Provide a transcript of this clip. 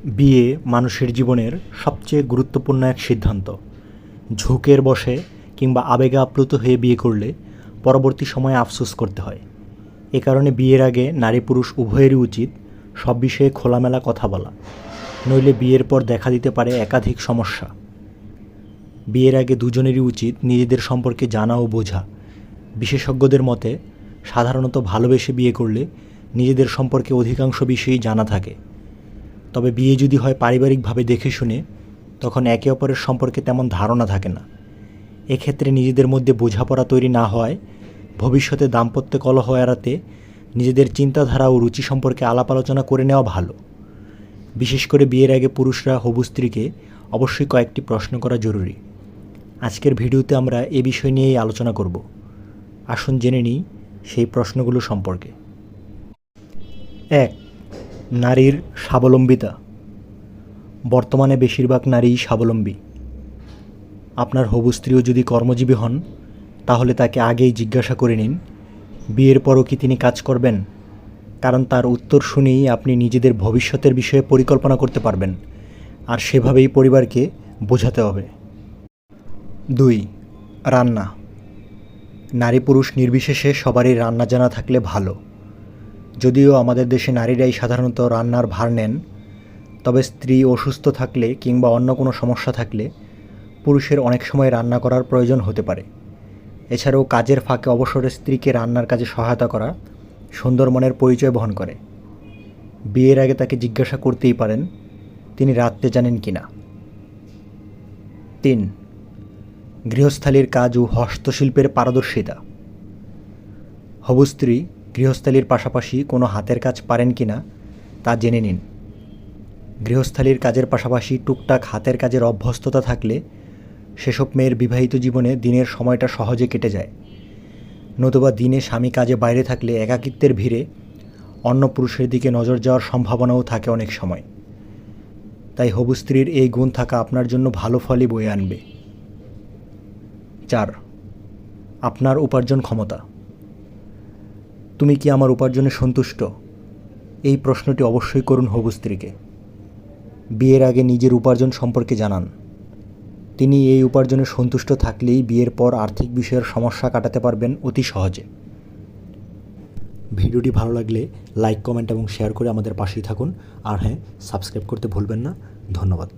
বিয়ে মানুষের জীবনের সবচেয়ে গুরুত্বপূর্ণ এক সিদ্ধান্ত। ঝোঁকের বশে কিংবা আবেগে আপ্লুত হয়ে বিয়ে করলে পরবর্তী সময়ে আফসোস করতে হয়। এ কারণে বিয়ের আগে নারী পুরুষ উভয়েরই উচিত সব বিষয়ে খোলামেলা কথা বলা, নইলে বিয়ের পর দেখা দিতে পারে একাধিক সমস্যা। বিয়ের আগে দুজনেরই উচিত নিজেদের সম্পর্কে জানা ও বোঝা। বিশেষজ্ঞদের মতে সাধারণত ভালোবেসে বিয়ে করলে নিজেদের সম্পর্কে অধিকাংশ বিষয়ই জানা থাকে। তবে বিয়ে যদি হয় পারিবারিকভাবে দেখে শুনে, তখন একে অপরের সম্পর্কে তেমন ধারণা থাকে না। এক্ষেত্রে নিজেদের মধ্যে বোঝাপড়া তৈরি না হওয়ায় ভবিষ্যতে দাম্পত্য কলহ এড়াতে নিজেদের চিন্তাধারা ও রুচি সম্পর্কে আলাপ আলোচনা করে নেওয়া ভালো। বিশেষ করে বিয়ের আগে পুরুষরা হবু স্ত্রীকে অবশ্যই কয়েকটি প্রশ্ন করা জরুরি। আজকের ভিডিওতে আমরা এ বিষয় নিয়েই আলোচনা করব। আসুন জেনে নিই সেই প্রশ্নগুলো সম্পর্কে। 1. নারীর স্বাবলম্বিতা। বর্তমানে বেশিরভাগ নারীই স্বাবলম্বী। আপনার হবু স্ত্রীও যদি কর্মজীবী হন, তাহলে তাকে আগেই জিজ্ঞাসা করে নিন বিয়ের পরও কি তিনি কাজ করবেন, কারণ তার উত্তর শুনেই আপনি নিজেদের ভবিষ্যতের বিষয়ে পরিকল্পনা করতে পারবেন, আর সেভাবেই পরিবারকে বোঝাতে হবে। 2. রান্না। নারী পুরুষ নির্বিশেষে সবারই রান্না জানা থাকলে ভালো। যদিও আমাদের দেশে নারীরাই সাধারণত রান্নার ভার নেন, তবে স্ত্রী অসুস্থ থাকলে কিংবা অন্য কোনো সমস্যা থাকলে পুরুষের অনেক সময় রান্না করার প্রয়োজন হতে পারে। এছাড়াও কাজের ফাঁকে অবসরে স্ত্রীকে রান্নার কাজে সহায়তা করা সুন্দর মনের পরিচয় বহন করে। বিয়ের আগে তাকে জিজ্ঞাসা করতেই পারেন তিনি রাঁধতে জানেন কি না। 3. গৃহস্থালির কাজ ও হস্তশিল্পের পারদর্শিতা। হবু স্ত্রী গৃহস্থালির পাশাপাশি কোনো হাতের কাজ পারেন কি না তা জেনে নিন। গৃহস্থালির কাজের পাশাপাশি টুকটাক হাতের কাজের অভ্যস্ততা থাকলে সেসব মেয়ের বিবাহিত জীবনে দিনের সময়টা সহজে কেটে যায়। নতুবা দিনে স্বামী কাজে বাইরে থাকলে একাকিত্বের ভিড়ে অন্য পুরুষের দিকে নজর যাওয়ার সম্ভাবনাও থাকে অনেক সময়। তাই হবু স্ত্রীর এই গুণ থাকা আপনার জন্য ভালো ফলই বয়ে আনবে। 4. আপনার উপার্জন ক্ষমতা। তুমি কি আমার উপার্জনে সন্তুষ্ট? এই প্রশ্নটি অবশ্যই করুন হবু স্ত্রীকে। বিয়ের আগে নিজের উপার্জন সম্পর্কে জানান। তিনি এই উপার্জনে সন্তুষ্ট থাকলেই বিয়ের পর আর্থিক বিষয়ের সমস্যা কাটাতে পারবেন অতি সহজে। ভিডিওটি ভালো লাগলে লাইক, কমেন্ট এবং শেয়ার করে আমাদের পাশেই থাকুন। আর হ্যাঁ, সাবস্ক্রাইব করতে ভুলবেন না। ধন্যবাদ।